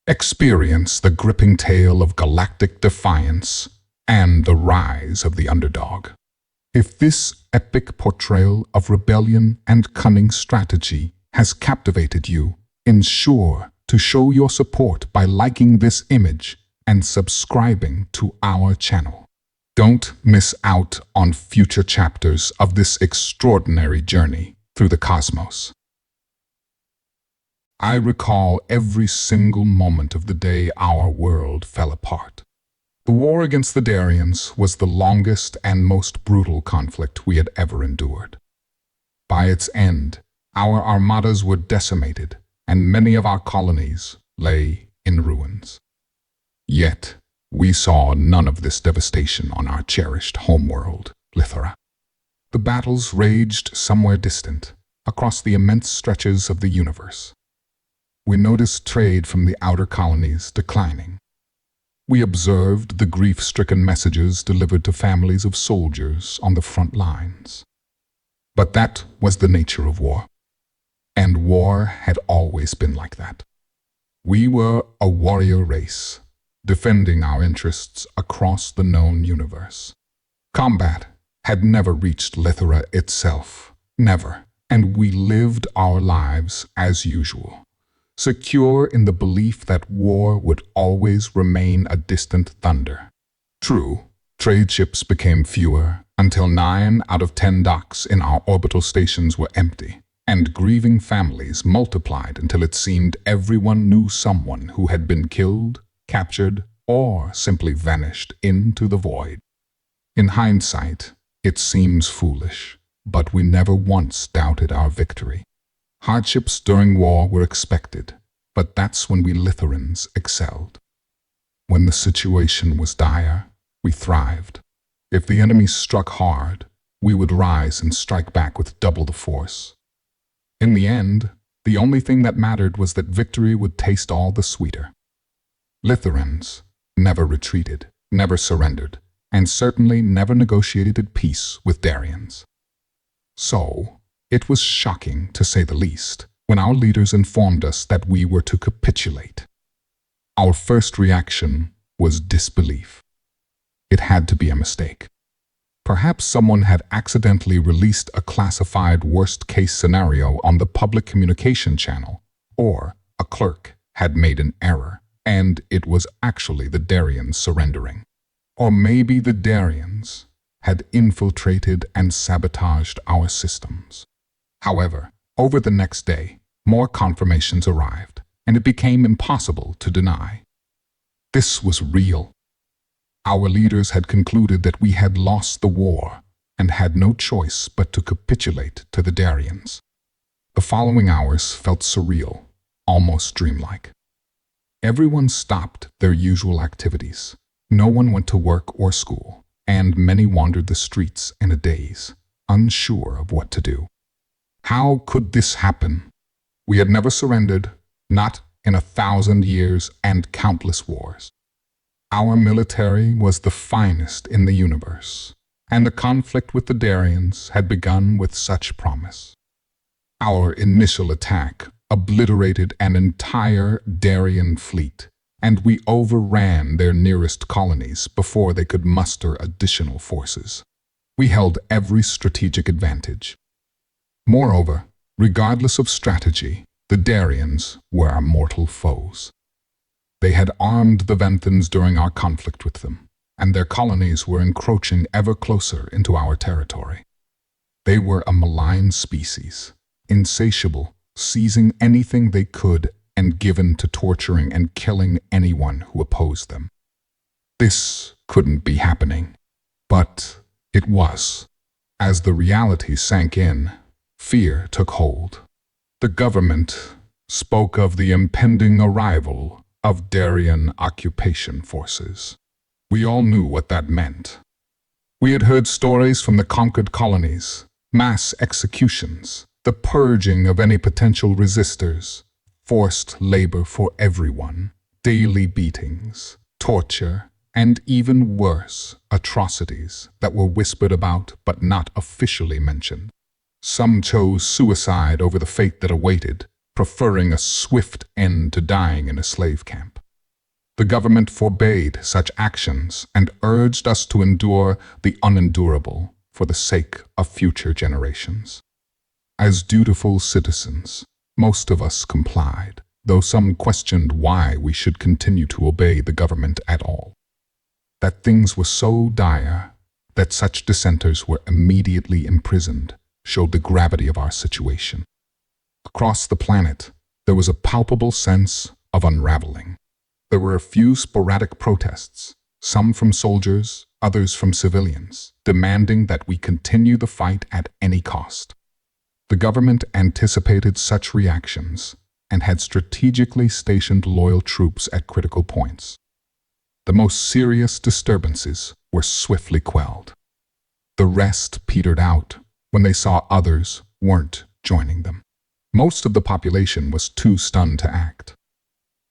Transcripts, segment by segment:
Experience the gripping tale of galactic defiance and the rise of the underdog. If this epic portrayal of rebellion and cunning strategy has captivated you, ensure to show your support by liking this image and subscribing to our channel. Don't miss out on future chapters of this extraordinary journey through the cosmos. I recall every single moment of the day our world fell apart. The war against the Darians was the longest and most brutal conflict we had ever endured. By its end, our armadas were decimated, and many of our colonies lay in ruins. Yet, we saw none of this devastation on our cherished homeworld, Litharan. The battles raged somewhere distant, across the immense stretches of the universe. We noticed trade from the outer colonies declining. We observed the grief-stricken messages delivered to families of soldiers on the front lines. But that was the nature of war. And war had always been like that. We were a warrior race, defending our interests across the known universe. Combat had never reached Litharan itself, never, and we lived our lives as usual, secure in the belief that war would always remain a distant thunder. True, trade ships became fewer, until 9 out of 10 docks in our orbital stations were empty, and grieving families multiplied until it seemed everyone knew someone who had been killed, captured, or simply vanished into the void. In hindsight, it seems foolish, but we never once doubted our victory. Hardships during war were expected, but that's when we Litharans excelled. When the situation was dire, we thrived. If the enemy struck hard, we would rise and strike back with double the force. In the end, the only thing that mattered was that victory would taste all the sweeter. Litharans never retreated, never surrendered, and certainly never negotiated peace with Darians. So, it was shocking, to say the least, when our leaders informed us that we were to capitulate. Our first reaction was disbelief. It had to be a mistake. Perhaps someone had accidentally released a classified worst-case scenario on the public communication channel, or a clerk had made an error, and it was actually the Darians surrendering. Or maybe the Darians had infiltrated and sabotaged our systems. However, over the next day, more confirmations arrived, and it became impossible to deny. This was real. Our leaders had concluded that we had lost the war and had no choice but to capitulate to the Darians. The following hours felt surreal, almost dreamlike. Everyone stopped their usual activities. No one went to work or school, and many wandered the streets in a daze, unsure of what to do. How could this happen? We had never surrendered, not in 1,000 years and countless wars. Our military was the finest in the universe, and the conflict with the Darians had begun with such promise. Our initial attack obliterated an entire Darian fleet, and we overran their nearest colonies before they could muster additional forces. We held every strategic advantage. Moreover, regardless of strategy, the Darians were our mortal foes. They had armed the Venthans during our conflict with them, and their colonies were encroaching ever closer into our territory. They were a malign species, insatiable, seizing anything they could and given to torturing and killing anyone who opposed them. This couldn't be happening, but it was. As the reality sank in, fear took hold. The government spoke of the impending arrival of Darian occupation forces. We all knew what that meant. We had heard stories from the conquered colonies, mass executions, the purging of any potential resistors, forced labor for everyone, daily beatings, torture, and even worse, atrocities that were whispered about but not officially mentioned. Some chose suicide over the fate that awaited, preferring a swift end to dying in a slave camp. The government forbade such actions and urged us to endure the unendurable for the sake of future generations. As dutiful citizens, most of us complied, though some questioned why we should continue to obey the government at all. That things were so dire that such dissenters were immediately imprisoned showed the gravity of our situation. Across the planet, there was a palpable sense of unraveling. There were a few sporadic protests, some from soldiers, others from civilians, demanding that we continue the fight at any cost. The government anticipated such reactions and had strategically stationed loyal troops at critical points. The most serious disturbances were swiftly quelled. The rest petered out when they saw others weren't joining them. Most of the population was too stunned to act.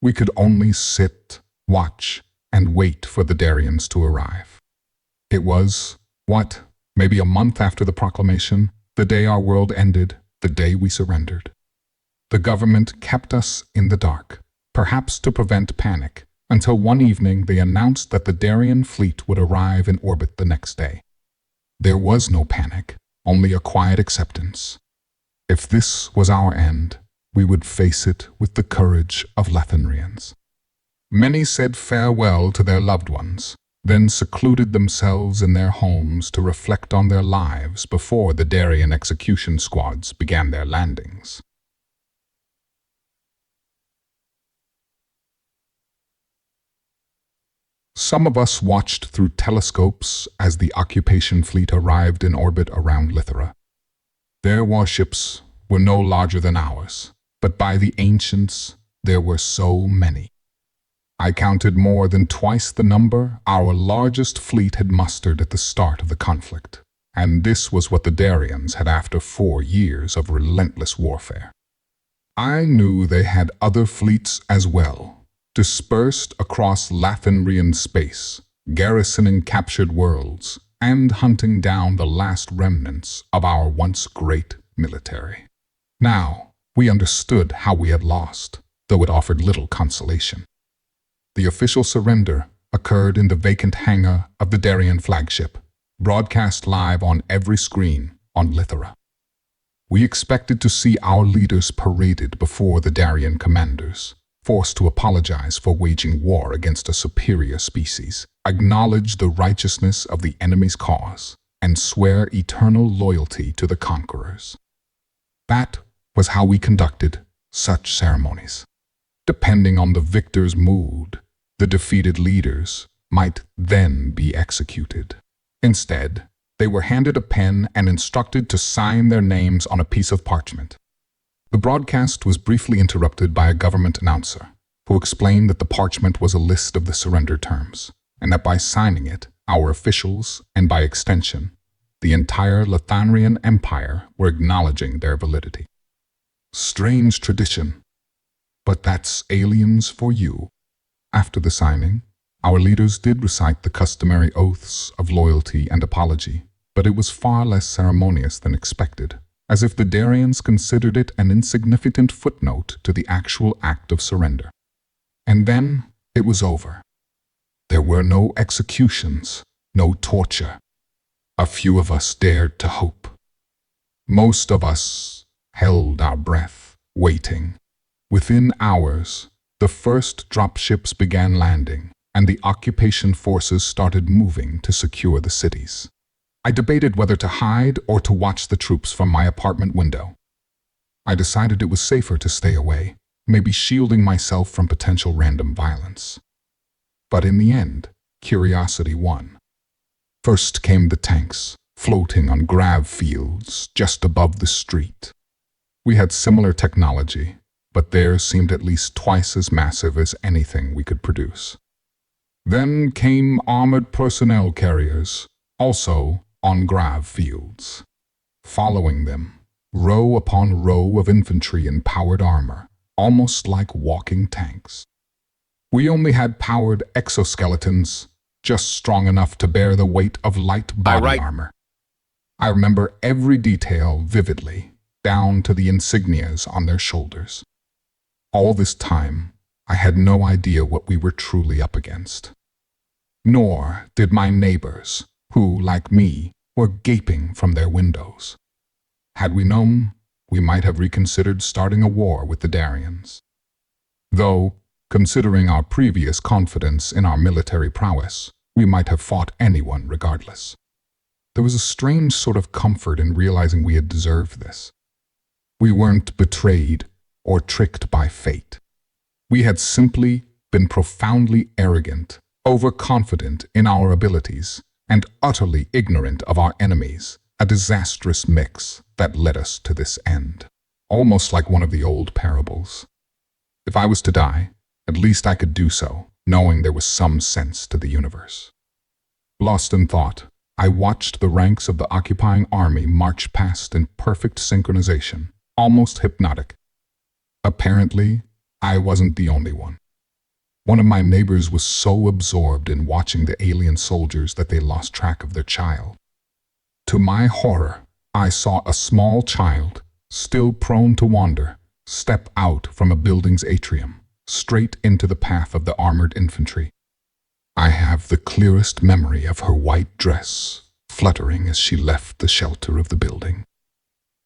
We could only sit, watch, and wait for the Darians to arrive. It was, maybe a month after the proclamation, the day our world ended, the day we surrendered. The government kept us in the dark, perhaps to prevent panic, until one evening they announced that the Darian fleet would arrive in orbit the next day. There was no panic, only a quiet acceptance. If this was our end, we would face it with the courage of Litharans. Many said farewell to their loved ones, then secluded themselves in their homes to reflect on their lives before the Darian execution squads began their landings. Some of us watched through telescopes as the occupation fleet arrived in orbit around Litharan. Their warships were no larger than ours, but by the ancients there were so many. I counted more than twice the number our largest fleet had mustered at the start of the conflict, and this was what the Darians had after 4 years of relentless warfare. I knew they had other fleets as well, dispersed across Litharan space, garrisoning captured worlds, and hunting down the last remnants of our once great military. Now, we understood how we had lost, though it offered little consolation. The official surrender occurred in the vacant hangar of the Darian flagship, broadcast live on every screen on Litharan. We expected to see our leaders paraded before the Darian commanders, forced to apologize for waging war against a superior species, acknowledge the righteousness of the enemy's cause, and swear eternal loyalty to the conquerors. That was how we conducted such ceremonies. Depending on the victor's mood, the defeated leaders might then be executed. Instead, they were handed a pen and instructed to sign their names on a piece of parchment. The broadcast was briefly interrupted by a government announcer, who explained that the parchment was a list of the surrender terms, and that by signing it, our officials, and by extension, the entire Litharan Empire were acknowledging their validity. Strange tradition, but that's aliens for you. After the signing, our leaders did recite the customary oaths of loyalty and apology, but it was far less ceremonious than expected, as if the Darians considered it an insignificant footnote to the actual act of surrender. And then it was over. There were no executions, no torture. A few of us dared to hope. Most of us held our breath, waiting. Within hours, the first dropships began landing, and the occupation forces started moving to secure the cities. I debated whether to hide or to watch the troops from my apartment window. I decided it was safer to stay away, maybe shielding myself from potential random violence. But in the end, curiosity won. First came the tanks, floating on grav fields just above the street. We had similar technology, but theirs seemed at least twice as massive as anything we could produce. Then came armored personnel carriers, also on grav fields. Following them, row upon row of infantry in powered armor, almost like walking tanks. We only had powered exoskeletons, just strong enough to bear the weight of light body armor. I remember every detail vividly, down to the insignias on their shoulders. All this time, I had no idea what we were truly up against. Nor did my neighbors, who, like me, were gaping from their windows. Had we known, we might have reconsidered starting a war with the Darians. Though, considering our previous confidence in our military prowess, we might have fought anyone regardless. There was a strange sort of comfort in realizing we had deserved this. We weren't betrayed or tricked by fate. We had simply been profoundly arrogant, overconfident in our abilities, and utterly ignorant of our enemies, a disastrous mix that led us to this end. Almost like one of the old parables. If I was to die, at least I could do so, knowing there was some sense to the universe. Lost in thought, I watched the ranks of the occupying army march past in perfect synchronization, almost hypnotic. Apparently, I wasn't the only one. One of my neighbors was so absorbed in watching the alien soldiers that they lost track of their child. To my horror, I saw a small child, still prone to wander, step out from a building's atrium, straight into the path of the armored infantry. I have the clearest memory of her white dress fluttering as she left the shelter of the building.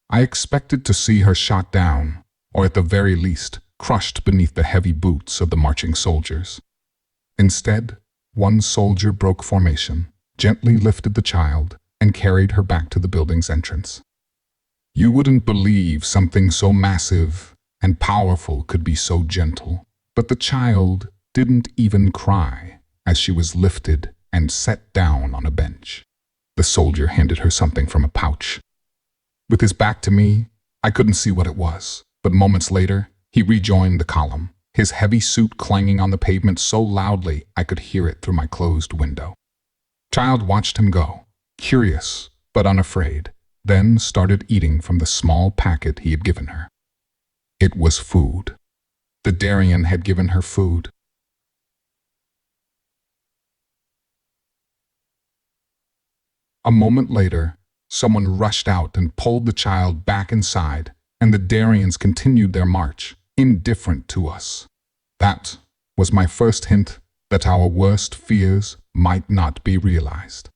I expected to see her shot down, or at the very least, crushed beneath the heavy boots of the marching soldiers. Instead, one soldier broke formation, gently lifted the child, and carried her back to the building's entrance. You wouldn't believe something so massive and powerful could be so gentle, but the child didn't even cry as she was lifted and set down on a bench. The soldier handed her something from a pouch. With his back to me, I couldn't see what it was, but moments later, he rejoined the column, his heavy suit clanging on the pavement so loudly I could hear it through my closed window. Child watched him go, curious but unafraid, then started eating from the small packet he had given her. It was food. The Darian had given her food. A moment later, someone rushed out and pulled the child back inside, and the Darians continued their march, indifferent to us. That was my first hint that our worst fears might not be realized.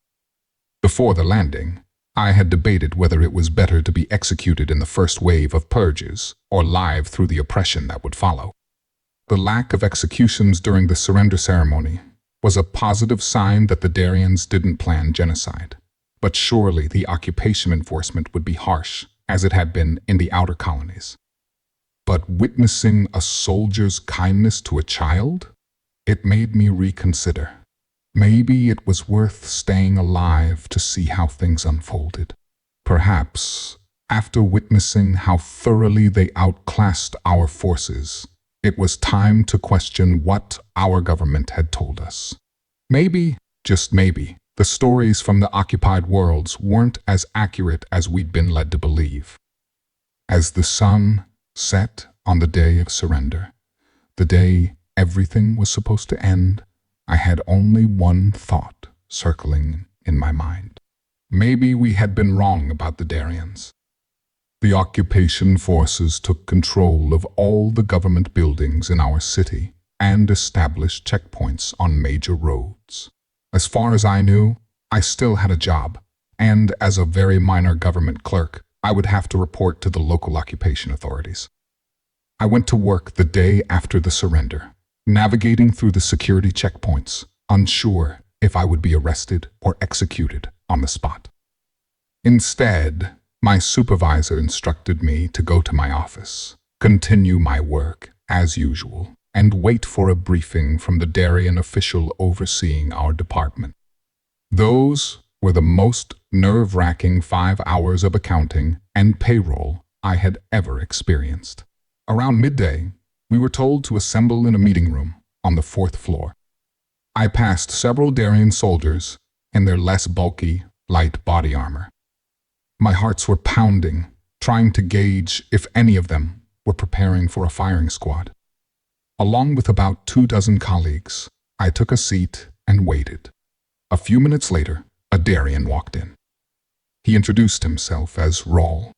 Before the landing, I had debated whether it was better to be executed in the first wave of purges or live through the oppression that would follow. The lack of executions during the surrender ceremony was a positive sign that the Darians didn't plan genocide. But surely the occupation enforcement would be harsh, as it had been in the outer colonies. But witnessing a soldier's kindness to a child? It made me reconsider. Maybe it was worth staying alive to see how things unfolded. Perhaps, after witnessing how thoroughly they outclassed our forces, it was time to question what our government had told us. Maybe, just maybe, the stories from the occupied worlds weren't as accurate as we'd been led to believe. As the sun set on the day of surrender, the day everything was supposed to end, I had only one thought circling in my mind. Maybe we had been wrong about the Darians. The occupation forces took control of all the government buildings in our city and established checkpoints on major roads. As far as I knew, I still had a job, and as a very minor government clerk, I would have to report to the local occupation authorities. I went to work the day after the surrender, navigating through the security checkpoints, unsure if I would be arrested or executed on the spot. Instead, my supervisor instructed me to go to my office, continue my work as usual, and wait for a briefing from the Darian official overseeing our department. Those were the most nerve-wracking 5 hours of accounting and payroll I had ever experienced. Around midday, we were told to assemble in a meeting room on the 4th floor. I passed several Darian soldiers in their less bulky, light body armor. My hearts were pounding, trying to gauge if any of them were preparing for a firing squad. Along with about 24 colleagues, I took a seat and waited. A few minutes later, a Darian walked in. He introduced himself as Rawl.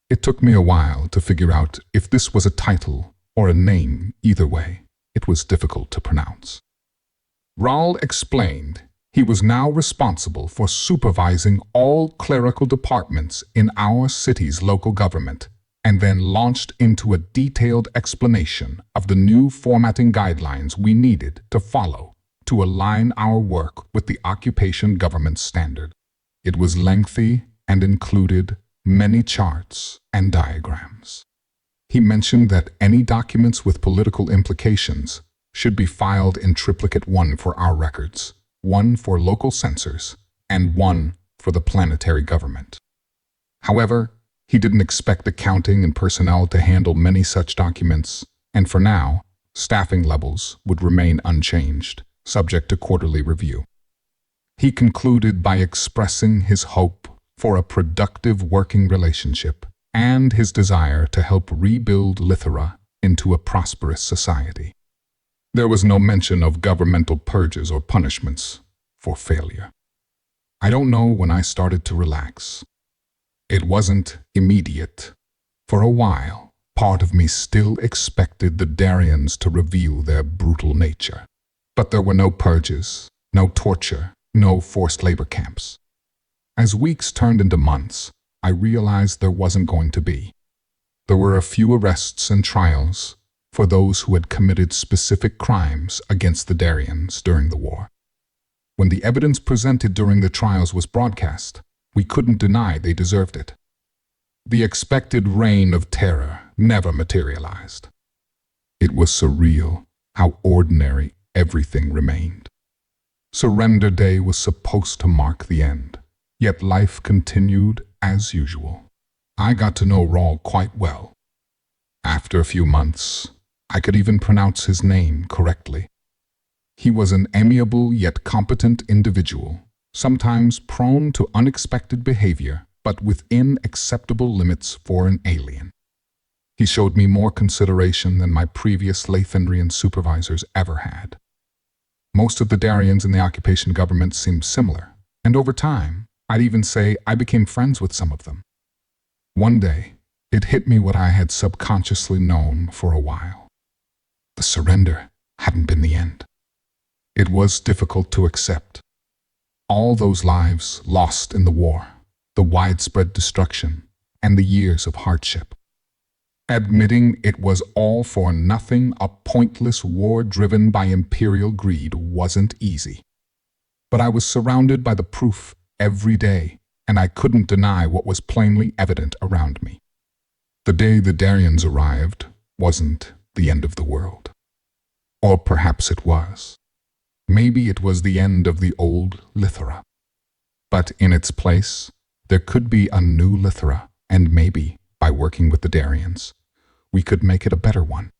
It took me a while to figure out if this was a title or a name. Either way, it was difficult to pronounce. Raul explained he was now responsible for supervising all clerical departments in our city's local government, and then launched into a detailed explanation of the new formatting guidelines we needed to follow to align our work with the occupation government standard. It was lengthy and included many charts and diagrams. He mentioned that any documents with political implications should be filed in triplicate, one for our records, one for local censors, and one for the planetary government. However, he didn't expect accounting and personnel to handle many such documents, and for now, staffing levels would remain unchanged, subject to quarterly review. He concluded by expressing his hope for a productive working relationship and his desire to help rebuild Litharan into a prosperous society. There was no mention of governmental purges or punishments for failure. I don't know when I started to relax. It wasn't immediate. For a while, part of me still expected the Darians to reveal their brutal nature. But there were no purges, no torture, no forced labor camps. As weeks turned into months, I realized there wasn't going to be. There were a few arrests and trials for those who had committed specific crimes against the Darians during the war. When the evidence presented during the trials was broadcast, we couldn't deny they deserved it. The expected reign of terror never materialized. It was surreal how ordinary everything remained. Surrender Day was supposed to mark the end, yet life continued as usual. I got to know Raul quite well. After a few months, I could even pronounce his name correctly. He was an amiable yet competent individual, sometimes prone to unexpected behavior, but within acceptable limits for an alien. He showed me more consideration than my previous Litharan supervisors ever had. Most of the Darians in the occupation government seemed similar, and over time, I'd even say I became friends with some of them. One day, it hit me what I had subconsciously known for a while. The surrender hadn't been the end. It was difficult to accept. All those lives lost in the war, the widespread destruction, and the years of hardship. Admitting it was all for nothing, a pointless war driven by imperial greed, wasn't easy. But I was surrounded by the proof every day, and I couldn't deny what was plainly evident around me. The day the Darians arrived wasn't the end of the world. Or perhaps it was. Maybe it was the end of the old Litharan. But in its place, there could be a new Litharan, and maybe, by working with the Darians, we could make it a better one.